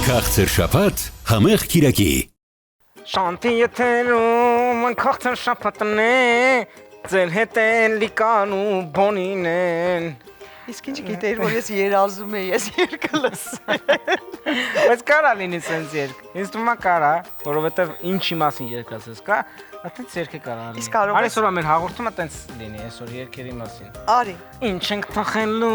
Քաղցր շաբաթ համեղ կիրակի Շանտի եթերում քաղցր շաբաթն է ձեր հետ են լիկան ու բոնին են Իսկ ինչ գիտեիր, որ ես երազում եմ, ես երկը լսել Բայց կարա լինի սենց երկ Ինձ թվում է կարա, որովհետև ինչի մասին երկ ասես կա Այդպես երկ է կարա լինի Իսկ կարող ես Այսօր մեր հաղորդումը տենց լինի, այսօր երկերի մասին Արի Ինչ ենք թխելու,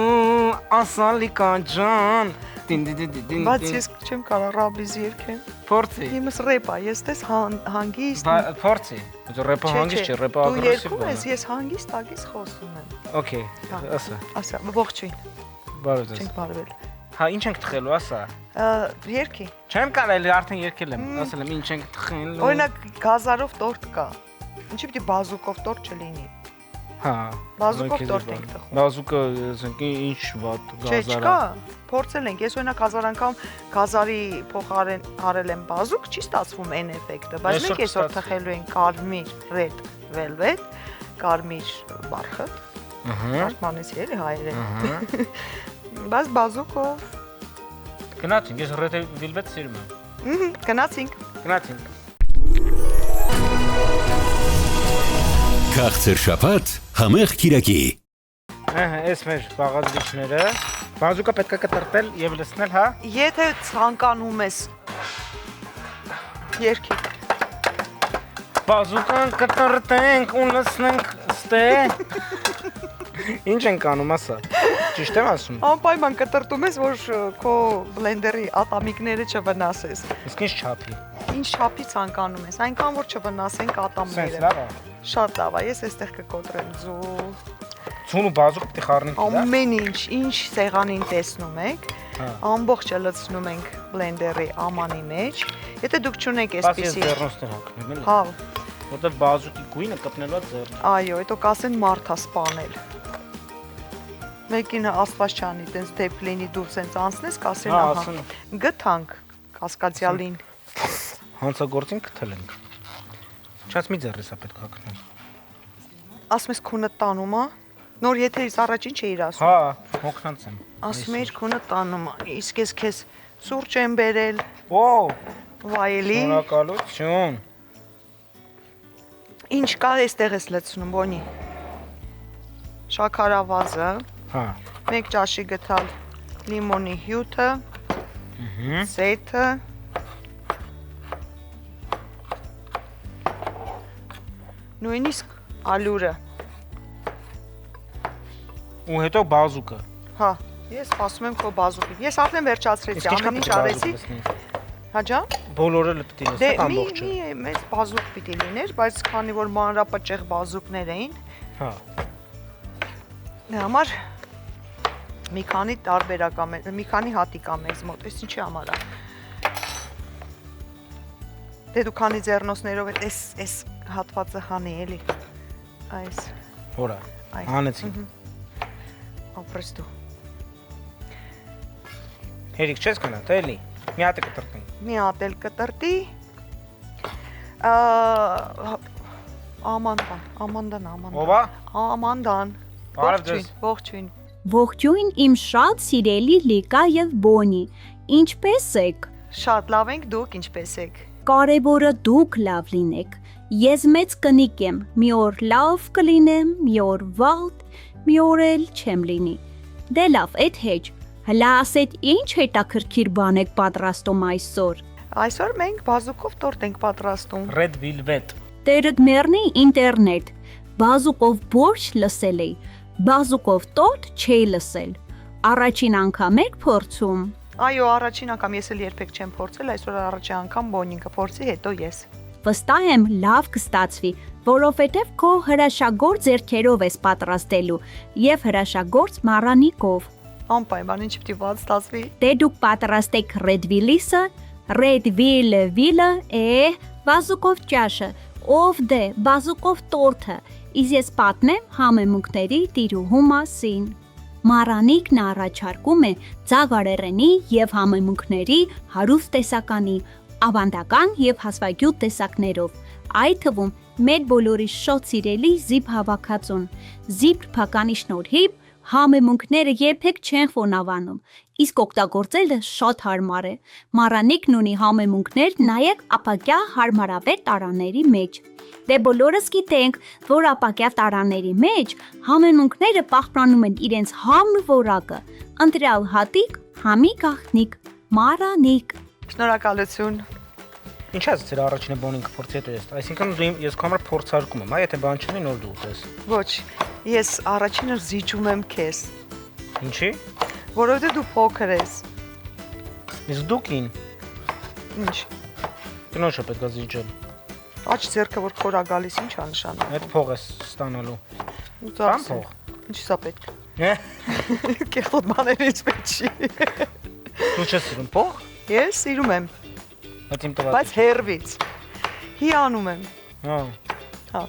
ասա լիկա ջան Բայց ես չեմ կարող ռաբիզ երկեմ Փորձի Իմս ռեպա, ես տես հանգիստ Փորձի Ռեպը հանգիստ չէ, ռեպը ագրեսիվ Դու երկում ես, ես հանգիստ ագիս խոսում եմ Okay, ասա Ասա, ողջույն Բարև ձեզ Չենք բարվել Հա, ինչ ենք թխելու, ասա Երկի Չեմ կարելի արդեն երկել եմ, ասել եմ ինչ ենք թխելու Օրինակ գազարով տորտ կա Ինչի պիտի բազուկով տորտ չլինի Հա Բազուկով տորտ ենք թխում Բազուկը, ասենք, ինչ վատ Չէ, գազարա չկա, փորձել ենք, ես օրինակ հազար անգամ գազարի փոխարեն արել եմ բազուկ, չի ստացվում այն էֆեկտը, բայց մենք այսօր թխելու ենք կարմիր red velvet, կարմիր բարխտ, Արմանից էլի հայերեն, բայց բազուկով Գնացինք, ես red velvet սիրում եմ Գնացինք Քաղցր շաբաթ համեղ կիրակի Այս մեր բաղադրիչները Բազուկը պետք է կտրտել և լցնել, հա Եթե ցանկանում ես երկի Բազուկան կտրտենք ու լցնենք ստե Ինչ ենք անում, ասա Ճիշտ եմ ասում Անպայման կտրտում ես, որ քո բլենդերի ատամիկները չվնասես Իսկ ինչ չափի Ինչ չափի ցանկանում ես, այնքան որ չվնասենք Սենց ատամները լավ է Շատ լավ է, ես այստեղ կկոտրեմ զու Ցուն ու բազուկ պիտի խառնենք Ամեն ինչ սեղանին տեսնում եք, ամբողջը լցնում ենք բլենդերի ամանի մեջ Եթե դուք չունեք Բայց ես այսպիսի ձեռնոցներ հագնում եմ, Հա, որտեղ բազուկի գույնը կպնելու է ձեռն այո, հետո կասեն մարդա սպանել Մեկին աստվածչանի տենց դեպլինի դու սենց անցնես, կասեն Հա, ահա, ասեն գտանք կասկածյալին Հանցագործին կթել ենք Չած մի ձեռ պետք է հագնում Ասում ես քունը տանում է, նոր եթերից առաջ ինչ էիր ասում Հա, հոգնած եմ Ասում էիր քունը տանում է, իսկ ես քեզ սուրճ եմ բերել, Օ, վայելի շնորհակալություն Ինչ կա այստեղ ես լցնում, բոնի Շաքարավազը, Հա, մեկ ճաշի գտալ լիմոնի հյութը, սեթը, նույնիսկ ալյուրը, ու հետո բազուկը հա, ես սպասում եմ քո բազուկին, ես արդեն վերջացրեցի, ամեն ինչ արեցի, հա ջան, Բոլորը պիտի դե լսեք ամբողջը մի մեծ բազուկ պիտի լիներ, բայց քանի որ մանրապճեղ բազուկներ էին, Հա, դե համար մի քանի տարբերակ մի քանի հատիկ ա մեզ մոտ, ես ինչի համար է Դե դու քանի ձեռնոցներով էս հատվածը հանի էլի Այս հորա, Այս հանեցին Ապրես դու Հերիք չես կնա, թե էլի, մի հատ է կտրտնենք Մի հատ էլ կտրտի Ամանդան Ովա, Ամանդան բարև ձեզ Ողջույն Ողջույն իմ շատ սիրելի Լիկա եւ Բոնի, ինչպե՞ս եք։ Շատ լավ ենք, դուք ինչպես եք Կարևորը դուք լավ լինեք։ Ես մեծ կնիկ եմ, մի օր լավ կլինեմ, մի օր վատ, մի օր էլ չեմ լինի։ Դե լավ, այդ հեչ։ Հլա ասეთ ինչ հետաքրքիր բան եք պատրաստում այսօր։ Այսօր մենք բազուկով տորտ ենք պատրաստում Red Velvet Տերը գմերնի ինտերնետ։ Բազուկով բորշ լսել էի, բազուկով տորտ չէի լսել։ Առաջին անգամ եք փորձում։ Այո, առաջին անգամ ես էլ երբեք չեմ փորձել, այսօր առաջին անգամ բոնին կփորձի, հետո ես Վստահ եմ լավ կստացվի, որովհետև քո հրաշագործ ձեռքերով ես պատրաստելու եւ հրաշագործ մառանիկով։ Անպայման ինչ պիտի ված ստացվի Դե դուք պատրաստեք Red Velvet-ը, Red Velvet-ը, բազուկով ճաշը, ով դե բազուկով տորթը, իսկ ես պատմեմ համեմունքների տիրուհու մասին։ Մառանիկն առաջարկում է ծաղարեղենի եւ համեմունքների հարուստ տեսականի, ավանդական եւ հազվագյուտ տեսակներով, այդ թվում մեր բոլորի շատ սիրելի զիպ հավաքածուն։ Զիպ փականի շնորհիվ Համեմունքները երբեք չեն խոնավանում, իսկ օգտագործելը շատ հարմար է։ Մառանիկն ունի համեմունքներ նայեք ապակյա հարմարավետ տարաների մեջ։ Դե բոլորս գիտենք, որ ապակյա տարաների մեջ համեմունքները պահպանում են իրենց համն ու որակը։ Ընտրյալ հատիկ, համի գաղտնիք, մառանիկ։ Շնորհակալություն։ Ինչ ես ձեր առաջինը բոնին կփորձի հետո ես։ Այսինքն ես քո համար փորձարկում եմ, այ եթե բան չունի նոր դու ուտես։ Ոչ, ես առաջինը զիջում եմ քեզ, Ինչի՞։ որովհետև դու փոքր ես։ Իսկ դու կին։ Ինչ։ Կնոջը պետք է զիջել։ Աջ ձեռքը որ քորա գալիս, ի՞նչ է նշանակում։ Այդ փող ես ստանալու։ Բան փող։ Ինչի՞ սա պետք։ Հե։ Կեղտոտ բաներից պետք չի։ Դու չես սիրում փող։ Ես սիրում եմ, Բայց իմ տված։ բայց հերվից։ Հիանում եմ։ Հա։ Հա։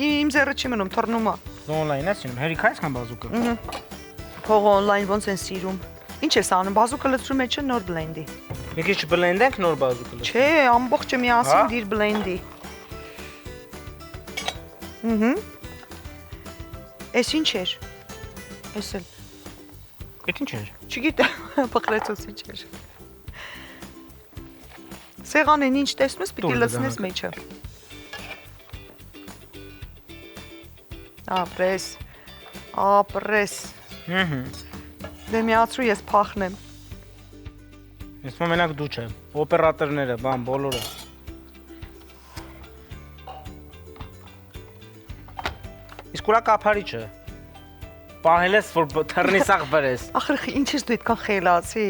Իմ ձեռը չի մնում, թռնում է։ Դու օնլայն ես սիրում։ Հերիք այսքան բազուկը։ Փողը օնլայն ոնց են սիրում։ Ինչ ես անում, բազուկը լցրում ես նոր բլենդի։ Մի քիչ բլենդենք նոր բազուկը լսի։ Չէ, ամբողջը միասին դիր բլենդի։ Էս ինչ էր։ Էս էլ։ Այդ ինչ էր։ Չգիտեմ, բխրեցուցիչ էր։ Սեղանին ինչ տեսնում ես, պիտի լցնես մեջը։ Ապրես։ Դե միացրու ես փախնեմ։ Ես մենակ դու չեմ, օպերատորները, բան, բոլորը։ Իսկ ուրա կափարիչը։ Պահել ես, որ թռնի սաղ բրես։ Ախր ինչ ես դու այդքան խելացի։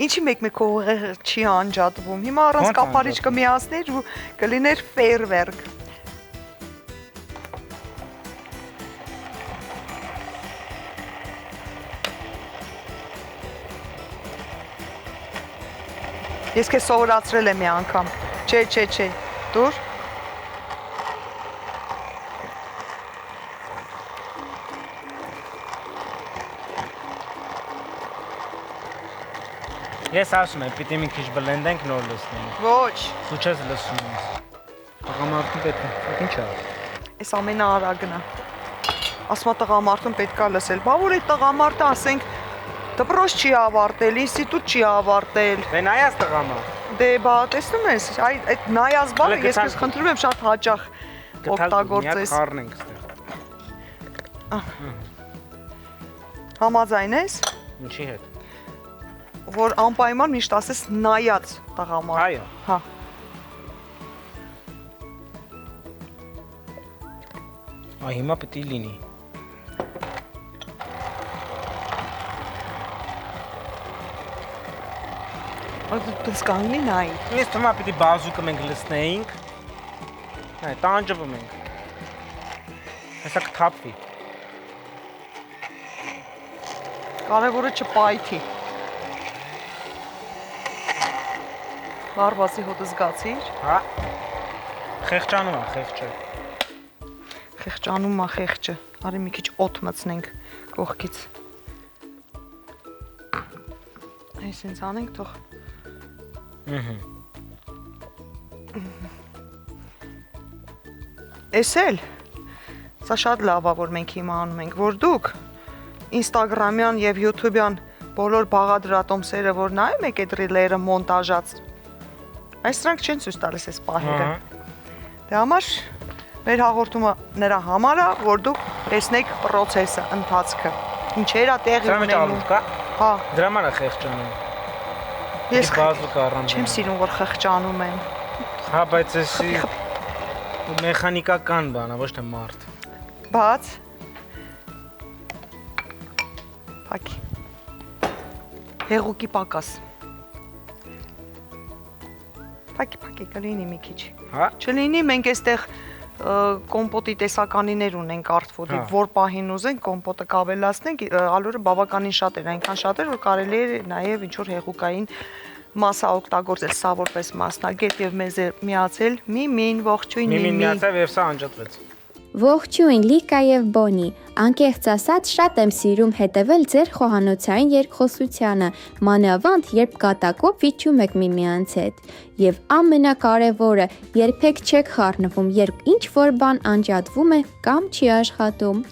Ինչի մեկ-մեկ հողը չի անջատվում։ Հիմա առանց կափարիչ կմիացներ ու կլիներ ֆեյերվերկ։ Ես քեզ սովորացրել եմ մի անգամ։ Չէ, դուր։ Ես ասում եմ, պիտի մի քիչ բլենդենք նոր լսնենք։ Ոչ։ Դու չես լսում ինձ։ Տղամարդուն պետք է։ Ինչ է։ Այս ամենաարագն է։ Ասում է տղամարդուն պետք է լսել։ Բա որ այդ տղամարդը ասենք դպրոց չի ավարտել, ինստիտուտ չի ավարտել։ Դե նայած տղամարդ։ Դե բա տեսնում ես, այդ նայած բանը ես քեզ խնդրում եմ շատ հաճախ օգտագործես։ Խառնենք այստեղ։ Համաձայն ես, Ինչի հետ։ որ անպայման միշտ ասես նայած տղամարդ։ Այո։ Հա։ Այ հիմա պետք է լինի։ Դու սկանգնի նայ։ Ես թվում է պիտի բազուկը մենք լսնեինք։ Այ տանջվում ենք։ Հեսա կթափվի։ Կարևորը չպայթի։ Բարբասի հոտը զգացիր։ Հա։ Խեղճանում է, խեղճը։ Խեղճանում է խեղճը։ Արի մի քիչ օդ մտցնենք կողքից։ Այսինքն անենք թող։ Էս էլ։ Սա շատ լավ է, որ մենք հիմա անում ենք, որ դուք Instagram-յան եւ YouTube-յան բոլոր բաղադրատոմսերը, որ նայում եք այդ ռիլերը մոնտաժած, այս դրանք չեն ցույց տալիս այս պահերը։ Դե համար մեր հաղորդումը նրա համար է, որ դուք տեսնեք process-ը, ընթացքը։ Ինչեր է տեղի ունենում։ Հա, Դրա համար է խեղճանում։ ես բազուկը առանց։ չեմ սիրում, որ խղճանում են։ Հա, բայց էսի մեխանիկական բան է, ոչ թե մարդ։ Բաց։ Փակի։ Հեղուկի պակաս։ Փակի, կլինի մի քիչ։ Հա։ Չլինի, մենք այստեղ կոմպոտի տեսականիներ ունենք արտֆոդի, որ պահին ուզենք կոմպոտը կավելացնենք, ալուրը բավականին շատ էր, այնքան շատ էր, որ կարելի է նաև ինչ-որ հեղուկային մասա օգտագործել, սա որպես մասնագետ եւ մեզ միացել Միմին, ողջույն Միմի։ Միմին միացավ եւ սա անջատվեց։ Ողջույն Լիկա եւ Բոնի, անկեղծ ասած շատ եմ սիրում հետևել ձեր խոհանոցային երկխոսությանը, մանավանդ երբ կատակով վիճում եք միմյանց հետ։ Եվ ամենակարևորը, երբեք չեք խառնվում, երբ ինչ որ բան անջատվում է կամ չի աշխատում։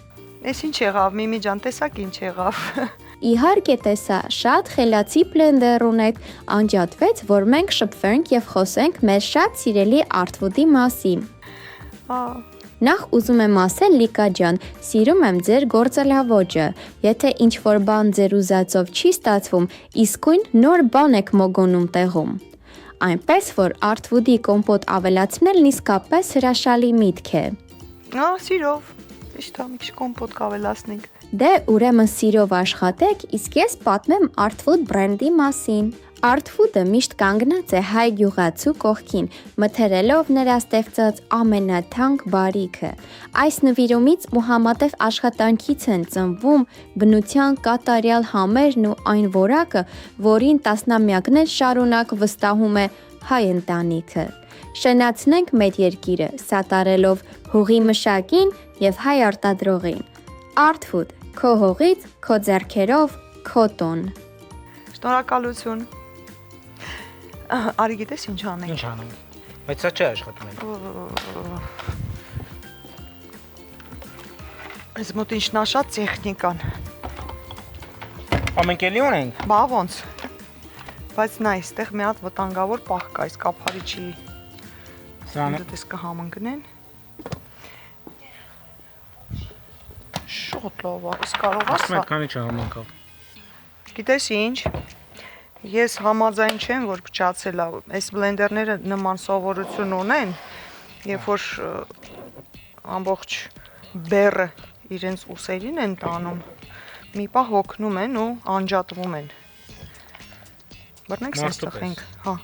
Էս ինչ եղավ, Միմի ջան, տեսակ ինչ եղավ։ Իհարկե տեսա, շատ խելացի բլենդեր ունեք, անջատվեց, որ մենք շփվենք եւ խոսենք մեր շատ սիրելի Artwood-ի մասին։ Նախ ուզում եմ ասել Լիկա ջան, սիրում եմ ձեր գործելավոճը։ Եթե ինչ-որ բան ձեր ուզածով չի ստացվում, իսկույն նոր բան եք մոգոնում տեղում։ Այնպես որ Artwood-ի կոմպոտ ավելացնելն իսկապես հրաշալի միտք է։ Սիրով։ Իշտ մի քիչ կոմպոտ կավելացնենք։ Դե ուրեմն սիրով աշխատեք, իսկ ես պատմեմ Artwood բրենդի մասին։ Artwood-ը միշտ կանգնած է հայ գյուղացու կողքին, մթերելով նրա ստեղծած ամենաթանկ բարիքը։ Այս նվիրումից ու համատեղ աշխատանքից են ծնվում բնության կատարյալ համերն ու այն որակը, որին տասնամյակներ շարունակ վստահում է հայ ընտանիքը։ Շնացնենք մեր երկիրը, սատարելով հողի մշակին եւ հայ արտադրողին։ Artwood, քո հողից, քո ձեռքերով, քո տոն։ Շնորհակալություն։ Արի գիտես ինչ անենք։ Ինչ անենք։ Բայց սա չի աշխատում էլ։ Այս մոտ ինչնաշատ տեխնիկան։ Ամենք էլի ունենք։ Բա ոնց։ Բայց նա այստեղ մի հատ վտանգավոր պահ կա, այս կափարիչի։ Սրանը դες կհամընկնեն։ Շոտ լավ, իս կարող է սա։ քանի չհամընկավ։ Գիտես ինչ։ Ես համաձայն չեմ, որ փչացել է։ Այս բլենդերները նման սովորություն ունեն, երբ որ ամբողջ բեռը իրենց ուսերին են տանում, մի պահ հոգնում են ու անջատվում են։ Բռնենք սենց տխենք, հա։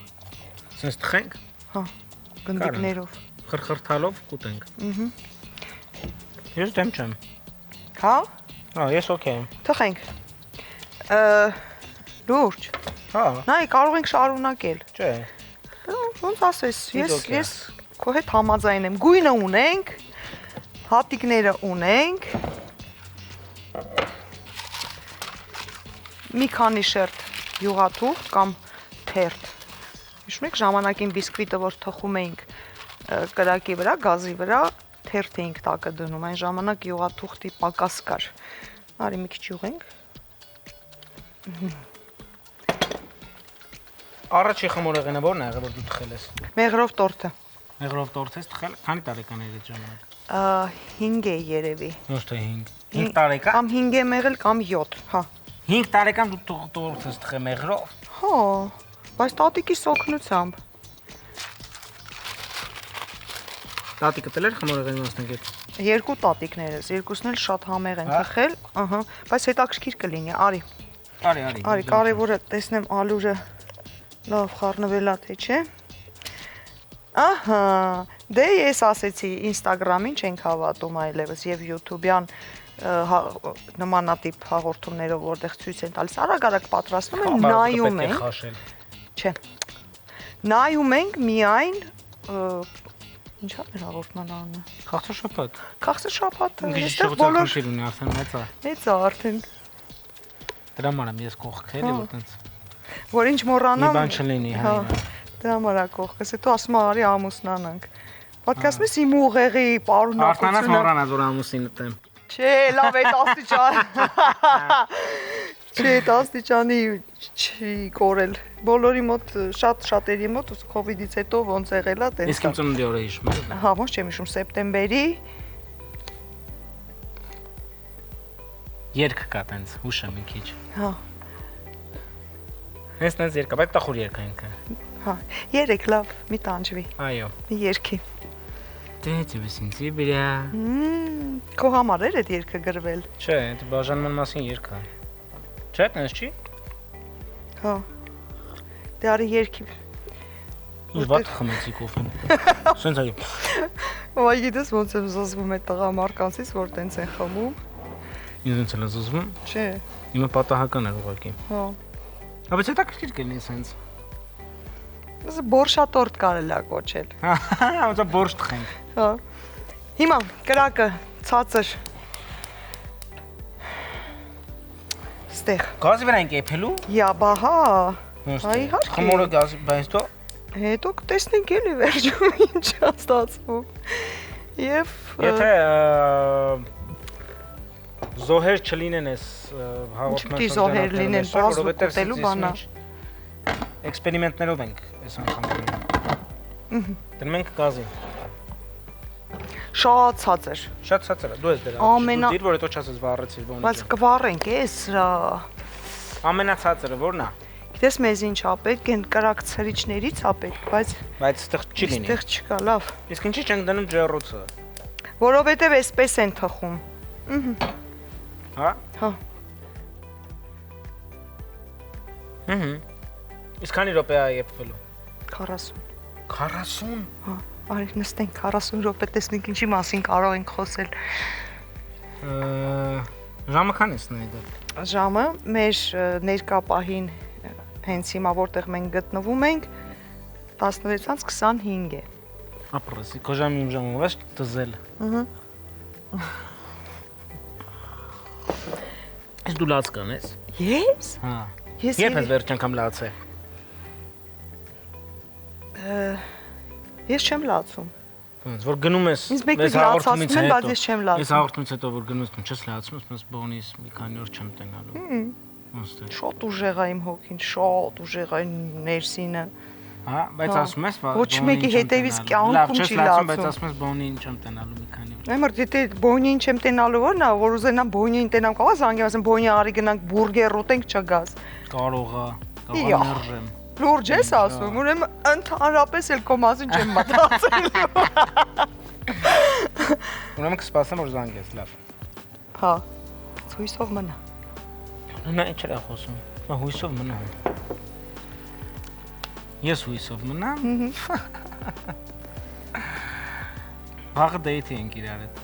Սենց տխենք։ Հա, գնդիկներով։ Խրխրթալով կուտենք։ Ես դեմ չեմ։ Հա։ Հա, ես օքեյ եմ։ Թխենք։ Լուրջ։ Հա։ Նայ, կարող ենք շարունակել։ Չէ։ Ոնց ասես, ես քո հետ համաձայն եմ։ Գույնը ունենք, հատիկները ունենք։ Մի քանի շերտ յուղաթուղթ կամ թերթ։ Հիշում եք ժամանակին բիսկվիտը, որ թխում էինք կրակի վրա, գազի վրա, թերթ էինք տակը դնում, այն ժամանակ յուղաթուղթի պակաս կար։ Արի մի քիչ յուղենք։ Առաջի խմորեղենը ո՞րն է եղել, որ դու թխել ես։ Մեղրով տորթը։ Մեղրով տորթ ես թխել։ Քանի տարեկան էր այդ ժամանակ։ 5 է երևի։ Ոչ թե 5։ 5 տարեկան։ Կամ 5 է մեղել կամ 7, հա։ 5 տարեկան դու տորթ ես թխել մեղրով։ Հա, բայց տատիկիս օգնությամբ։ Տատիկը տել էր խմորեղենի մասնագետ։ Երկու տատիկներս, երկուսն էլ շատ համեղ են թխել, ահա, բայց հետաքրքիր կլինի, արի։ Արի, կարևորը տեսնեմ ալուրը լավ խառնվել է թե չէ։ Ահա, դե ես ասեցի Instagram-ին չենք հավատում այլևս եւ YouTube-յան նմանատիպ հաղորդումներով որտեղ ցույց են տալիս, արագ պատրաստում են, նայում են։ Չէ։ Նայում ենք միայն ինչա՞ մեր հաղորդման անունը։ Քաղցրշապատ։ Քաղցրշապատը։ Այստեղ բոլոր շիր ունի արդեն մեծ է։ Մեծ է արդեն։ Դրա համար եմ ես կողքել եւ այտենց։ Որ ինչ մոռանամ։ Մի բան չլինի, հա։ Դրա համար է կողքս, հետո ասում արի ամուսնանանք։ Պատկասում ես իմ ուղեղի պարունակությունը։ Արտանաց մոռանաց որ ամուսինը տեմ։ Չէ, լավ է աստիճան։ Չէ, աստիճանի չի կորել։ Բոլորի մոտ, շատերի մոտ COVID-ից հետո ոնց եղել է, տենց։ Իսկ իմ ծննդի օրը հիշում ես։ Հա, ոնց չեմ հիշում, սեպտեմբերի։ Երգ կա տենց, հուշեմ մի քիչ։ Հա։ Հենց տենց երգ կա, բայց տխուր երգ է ինքը։ Հա, երեք լավ, մի տանջվի։ Այո։ Մի երգի։ Դե ծվեսինցի բիրա։ Քո համար էր այդ երգը գրվել։ Չէ, դա բաժանման մասին երգ է։ Չէ, տենց չի։ Հա։ Դե արի երգի։ Ինչ վատ խմեցի կոֆեն։ Սենց այո։ Ոայ գիտես ոնց եմ զզվում այդ տղամարկանցից, որ տենց են խմում։ Ինձ էլ զզվում։ Չէ։ Իմը պատահական էր ուղղակի։ Հա։ Բայց դա քիչ կլինի սենց։ Ես բորշատորտ կարելի է կոչել։ Հա, ոնց բորշ տխենք։ Հա։ Հիմա կրակը ցածր։ Ստեղ։ Գազի վրա ենք եփելու։ Յա, բա հա։ Այ իհարկե։ Խմորը գազի, բայց դու հետո կտեսնենք էլի վերջում ինչ է ստացվում։ Եվ եթե Զոհեր չլինեն այս Ինչպե զոհեր լինեն, բազուկ ուտելու բանա։ Էքսպերիմենտներով ենք այս անգամ։ Դնում ենք գազին։ Շատ ցածր։ Շատ ցածր է, դու ես դրա։ Դու դիր, որ հետո չասես վառեցիր բոնիկը։ Բայց կվառենք էս սրա։ Ամենացածրը ո՞րն է։ Գիտես մեզ ինչ ա պետք, են կրակ ցրիչներից ա պետք, բայց այստեղ չի լինի։ Այստեղ չկա, լավ։ Իսկ ինչի՞ չենք դնում ջեռոցը։ Որովհետև էսպես են թխում։ Հա։ Հա։ Իսկ քանի րոպե է եփվելու։ 40։ 40։ Հա, արի նստենք 40 րոպե տեսնենք ինչի մասին կարող ենք խոսել։ Ժամը քանիսն է դա։ Ժամը մեր ներկա պահին հենց հիմա որտեղ մենք գտնվում ենք 16:25 է։ Ապրեսի, քո ժամը իմ ժամը վաշ դզել։ Ես դու լաց կանես։ Ես։ Հա։ Ես Երբ ես վերջ անգամ լացե։ Ես չեմ լացում։ Ոնց որ գնում ես։ Ինձ մեկը լացածում են, բայց ես չեմ լացում։ Ես հաղորդումից հետո որ գնում ես, դու չես լացում, ասես բոնիս մի քանի օր չեմ տենալու։ Ոնց է։ Շատ ուժեղ է իմ հոգին, շատ ուժեղ է ներսինը։ Հա, բայց ասում ես, ոչ մեկի հետևից կյանքում չի լացում, բայց ասում ես բոնին չեմ տենալու մի քանի օր։ Այմար եթե բոնին չեմ տենալու որն է, որ ուզենամ բոնին տենամ, կարող զանգեմ, ասեմ բոնի արի գնանք բուրգեր ուտենք չգաս։ Կարող է, կավաներեմ։ Լուրջ ես ասում, ուրեմն ընդհանրապես էլ քո մասին չեմ մտածել։ Ուրեմն կսպասեմ որ զանգես, լավ։ Հա, հույսով մնա։ Նա ինչ է խոսում։ Նա հույսով մնա։ Ես հույսով մնամ։ Վաղը դեյթ ենք իրար հետ։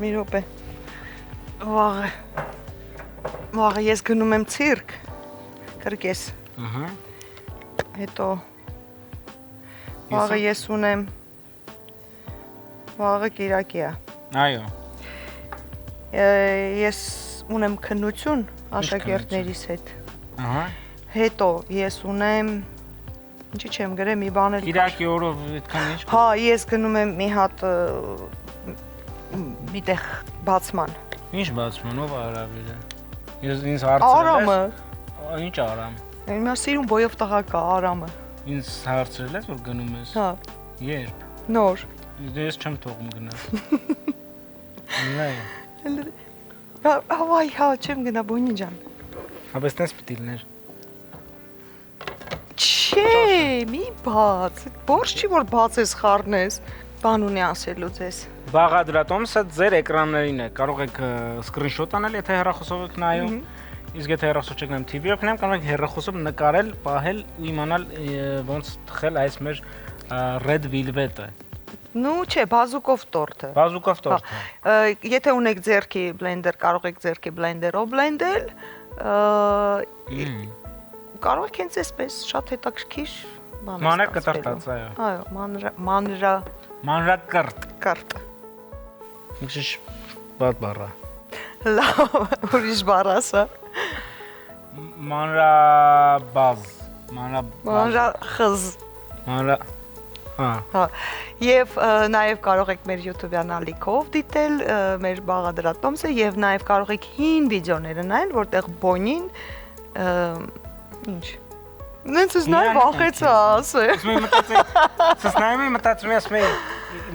Մի րոպե։ Վաղը ես գնում եմ ցիրկ։ Կրկես։ Ահա։ Հետո վաղը ես ունեմ վաղը Կիրակի է։ Այո։ Ես ունեմ քննություն աշակերտներիս հետ։ Ահա։ Հետո ես ունեմ ինչի՞ չեմ գրել մի բան էլ։ Կիրակի օրով այդքան ինչ։ Հա, ես գնում եմ մի հատ միտեղ բացման։ Ինչ բացման ով արավիլ է։ Ես ինձ հարցրել ես։ Արամը։ Ինչ արամ։ Իմ սիրուն բոյով տղա կա Արամը։ Ինձ հարցրել ես որ գնում ես։ Հա։ Երբ։ Նոր։ Ես չեմ թողում գնալ։ Նայ։ Հավայ, հա, չեմ գնա բոնի ջան։ Հաբես տես պիտի լիներ։ Չէ, մի բաց։ Բորշ չի որ բաց ես խառնես։ Բան ունի ասելու ձեզ։ Բաղադրատոմսը ձեր էկրաններին է։ Կարող եք սկրինշոտ անել, եթե հեռախոսով եք նայում։ Իսկ եթե հեռախոսով չեք նայում TV-ով նայում, կարող եք հեռախոսով նկարել, պահել ու իմանալ ոնց թխել այս մեր Red Velvet-ը։ Ну, չէ, բազուկով տորթը։ Բազուկով տորթը։ Եթե ունեք ձեռքի բլենդեր, կարող եք ձեռքի բլենդերով բլենդել։ Կարող եք հենց այսպես շատ հետաքրքիր բան։ Մանր կտրտած, այո։ Այո, մանրակրտ։ Կրտ։ Ինչ բադ բառա։ Լավ, ուրիշ բառ ասա։ Մանրաբազ, Մանրախզ։ Մանրա Հա, եւ նաեւ կարող եք մեր YouTube-յան ալիքով դիտել մեր բաղադրատոմսը եւ նաեւ կարող եք հին վիդեոները նայել, որտեղ բոնին ինչ Նենց ես նայ վախեցա ասել։ Ես նայում եմ մտածում եմ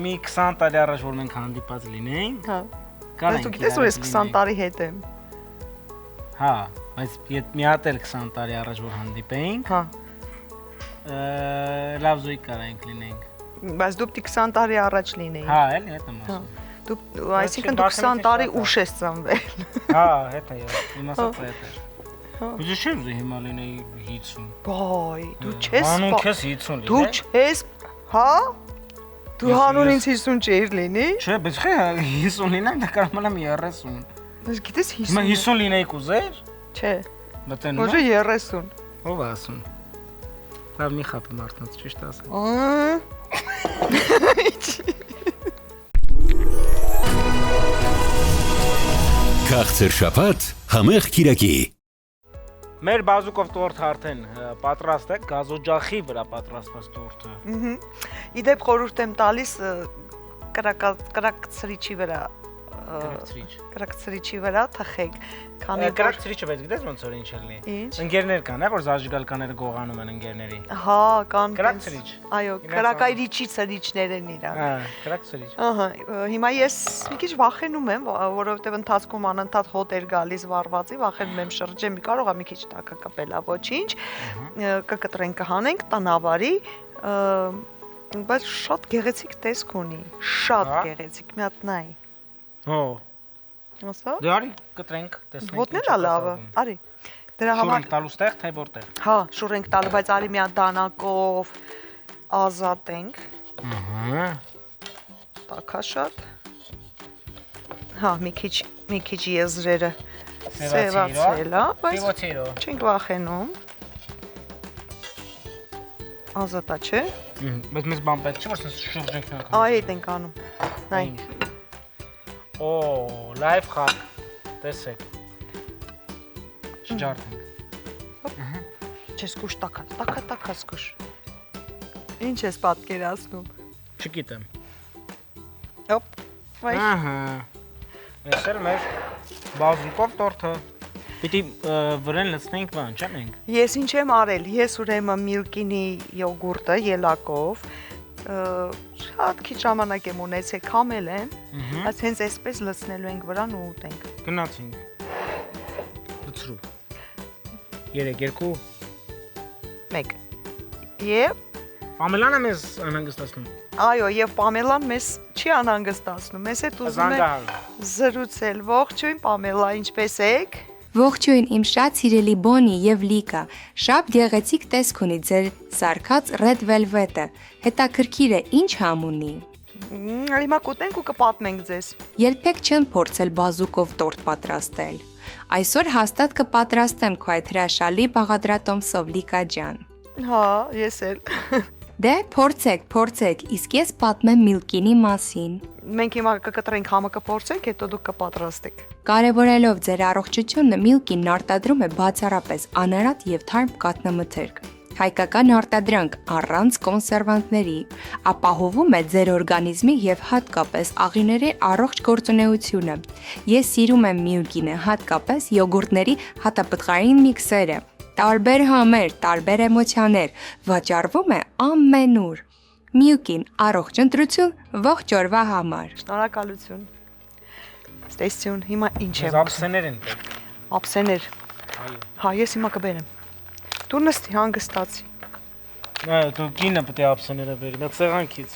մի 20 տարի առաջ որ մենք հանդիպած լինեինք։ Հա։ Բայց դու գիտես որ ես 20 տարի հետ եմ։ Հա, բայց մի հատ էլ 20 տարի առաջ որ հանդիպեինք։ Հա։ Լավ զույգ կարայինք լինեինք։ Բայց դու պիտի 20 տարի առաջ լինեին։ Հա, էլի հետ եմ ասում։ Դու այսինքն դու 20 տարի ուշ ես ծնվել։ Հա, հետ է, իմ ասած հետ է։ Դու չէ՞ ուզի հիմա լինեի 50։ Բայ, դու չես։ Հանուն քեզ 50 լինի։ Դու չես, հա? Դու հանուն ինձ 50 չէիր լինի։ Չէ, բայց խե 50 լինեմ, դա կարող մնամ 30։ Բայց գիտես 50։ Հիմա 50 լինեի կուզեր։ Չէ։ Մտնում։ Ոչ 30։ Ով ասում։ Լավ մի խապի մարդանց ճիշտ ասեմ։ Քաղցր շաբաթ, համեղ կիրակի։ Մեր բազուկով տորթը արդեն պատրաստ է, գազօջախի վրա պատրաստված տորթը։ Իդեպ խորհուրդ եմ տալիս կրակ ցրիչի վրա կրակցրիչի վրա թխեք, քանի որ կրակցրիչը բայց գիտես ոնց որ ինչ լինի։ Ընկերներ կան, որ զաժգալկաները գողանում են ընկերների։ Հա, կան։ Կրակցրիչ։ Այո, կրակայրիչի ծրիչներ են իրար։ Հա, կրակցրիչ։ Ահա, հիմա ես մի քիչ վախենում եմ, որովհետև ընթացքում անընդհատ հոտ էր գալիս վառվածի, վախենում եմ շրջեմ, կարող է մի քիչ տակը կպելա, ոչինչ։ Կկտրենք, կհանենք տնավարի, բայց շատ գեղեցիկ տեսք ունի, շատ գեղեցիկ, մի հատ նայ։ Հո։ Ասա։ Դե արի, կտրենք, տեսնենք։ Հոտն էլ լավը, արի։ Դրա համար շուռ ենք տալու ստեղ, թե որտեղ։ Հա, շուռ ենք տալու, բայց արի մի հատ դանակով ազատենք։ Ահա։ Տակա շատ։ Հա, մի քիչ եզրերը սևացել, բայց Սևացել։ չենք վախենում։ Ազատա, չէ։ Բայց մեզ բան պետք չէ, որ սենց շուրջ ենք նայում։ Այ այդ ենք անում։ Նայ։ Օ, լայվ խակ։ Տեսեք։ Չջարդենք։ Չես կուշ տակա սկուշ։ Ինչ ես պատկերացնում։ Չգիտեմ։ Հոպ։ Վայ։ Ահա։ Ես էլ մեր բազուկով տորթը։ Պիտի վրեն լցնենք բան, չէ՞ մենք։ Ես ինչ եմ արել, ես ուրեմն Milky-ի յոգուրտը ելակով շատ քիչ ժամանակ եմ ունեցել, քամել եմ, բայց հենց այսպես լցնելու ենք վրան ու ուտենք։ Գնացինք։ Լցրու։ 3, 2 1 Եվ Պամելան է մեզ անհանգստացնում։ այո, եւ Պամելան մեզ չի անհանգստացնում։ Մեզ հետ ուզում է զրուցել։ Ողջույն Պամելա, ինչպե՞ս եք։ Ողջույն իմ շատ սիրելի Բոնի եւ Լիկա, շատ գեղեցիկ տեսք ունի ձեր սարքած Red Velvet-ը, հետաքրքիր է, ինչ համ ունի։ Հիմա կուտենք ու կպատմենք ձեզ։ Երբեք չեմ փորձել բազուկով տորտ պատրաստել։ Այսօր հաստատ կպատրաստեմ քո այդ հրաշալի բաղադրատոմսով Լիկա ջան։ Հա, ես էլ։ Դե փորձեք, իսկ ես պատմեմ Milky-ի մասին։ Մենք հիմա կկտրենք համը կփորձենք, հետո դուք կպատրաստեք։ Կարևորելով ձեր առողջությունը, Milky-ն արտադրում է բացառապես անարատ եւ թարմ կաթնամթերք։ Հայկական արտադրանք առանց կոնսերվանտների, ապահովում է ձեր օրգանիզմի եւ հատկապես աղիների առողջ գործունեությունը։ Ես սիրում եմ Milky-ը, հատկապես յոգուրտների հատապտղային միքսերը։ Տարբեր համեր, տարբեր էմոցիաներ, վաճառվում է ամենուր։ Milky-ն առողջ ընտրություն ողջ օրվա համար։ Շնորհակալություն։ Ստեսություն, հիմա ինչ է։ Ափսեներ են պետք։ Ափսեներ։ Այո։ Հա, ես հիմա կբերեմ։ Դու նստի հանգստացի։ Դու կինը պետք է ափսեները բերի, դա սեղանքից։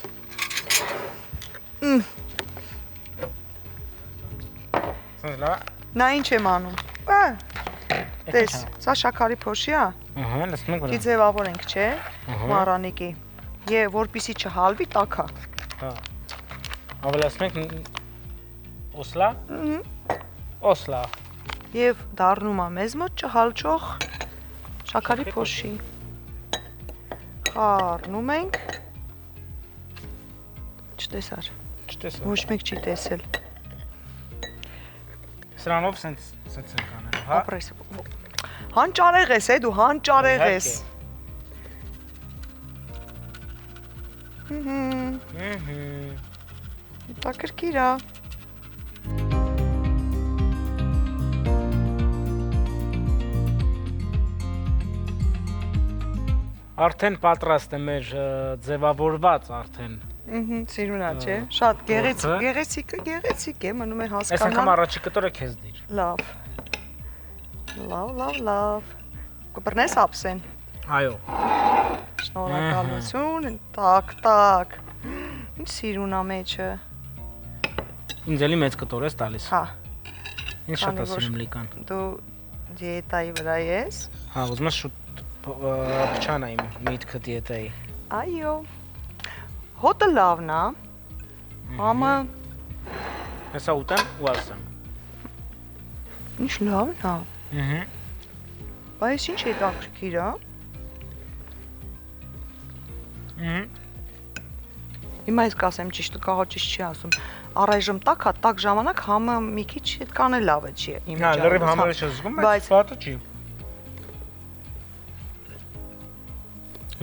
Սենց լա։ Նա ինչ եմ անում։ Տես, սա շաքարի փոշի է։ Ահա, լսում եք Դի վրա։ ձևավորենք, չէ։ Մառանիկի։ Եվ որպիսի չհալվի տակա։ Հա։ Ավելացնենք օսլա։ Օսլա։ Եվ դառնում է մեզ մոտ չհալչող շաքարի փոշի։ Խառնում ենք։ Չտեսար։ Չտեսա։ Ոչ մեկ չի տեսել։ Սրանով սենց ենք անել, հա։ Ապրես։ Հանճարեղ ես, դու հանճարեղ ես։ Տակրկիր է։ Արդեն պատրաստ է մեր ձևավորված արդեն։ Սիրունա, չէ։ Շատ գեղեցիկ է, մնում է Այս անգամ հասկանալ։ առաջի կտորը քեզ դիր։ Լավ։ Կբռնես ափսեն։ Այո։ Շնորհակալություն, տակ։ Ինչ սիրունա մեջը։ Ինձ էլի մեծ կտոր ես տալիս։ Հա, Ինձ շատ է սիրում Լիկան։ դու դիետայի վրա ես։ Հա, ուզում ես շուտ փչանա իմ միտքը դիետայի։ Այո։ Հոտը լավն է։ Համը Հեսա ուտեմ ու ասեմ։ ինչ լավն է։ Բայց ինչ է տակրկիր է։ Հիմա ես կասեմ ճիշտը, կարող ճիշտ չի ասում։ Առայժմ տակ ժամանակ համը մի քիչ այդքան էլ լավը չի։ Հա, լրիվ համերը չզգում, բայց պատը չի։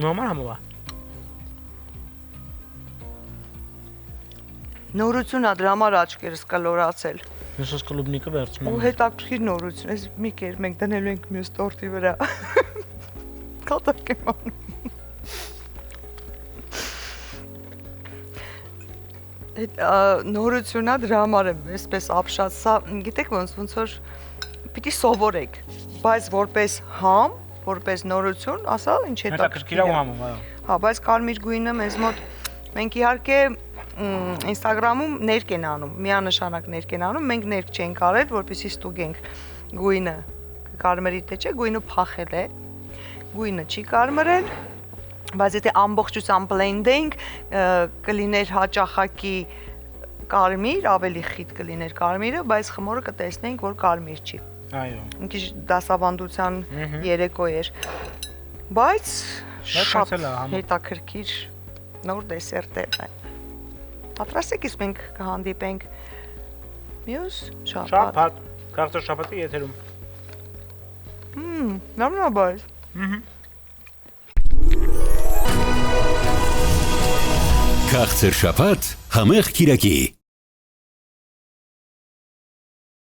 Նորմալ համը։ Նորություն ա դրա համար աչքերս կլորացել։ Ես կլուբնիկը վերցնում Ու հետաքրքիր նորություն, այս մի կեր մենք դնելու ենք մյուս տորտի վրա։ Կատակ եմ անում։ Այդ նորությունա դրա համար եմ այսպես ապշած, սա գիտեք ոնց որ պիտի սովորեք, բայց որպես համ, որպես նորություն, ասա ինչ հետաքրքիր է համում, այո։ Հա, բայց կարմիր գույնը մեզ մոտ մենք իհարկե Instagram-ում ներք են անում, միանշանակ ներք են անում, մենք ներք չենք արել, որպեսզի ստուգենք գույնը կարմրի թե չէ, գույնը փախել է, գույնը չի կարմրել, բայց եթե ամբողջությամբ blend-ենք, կլիներ հաճախակի կարմիր, ավելի խիտ կլիներ կարմիրը, բայց խմորը կտեսնենք, որ կարմիր չի։ Այո։ Մի քիչ դասավանդության երեկո էր, բայց շատ հետաքրքիր նոր դեսերտեր է։ Պատրաստեք, իսկ մենք կհանդիպենք մյուս շաբաթ։ Քաղցր շաբաթի եթերում։ Լավն է բայց։ Քաղցր շաբաթ համեղ կիրակի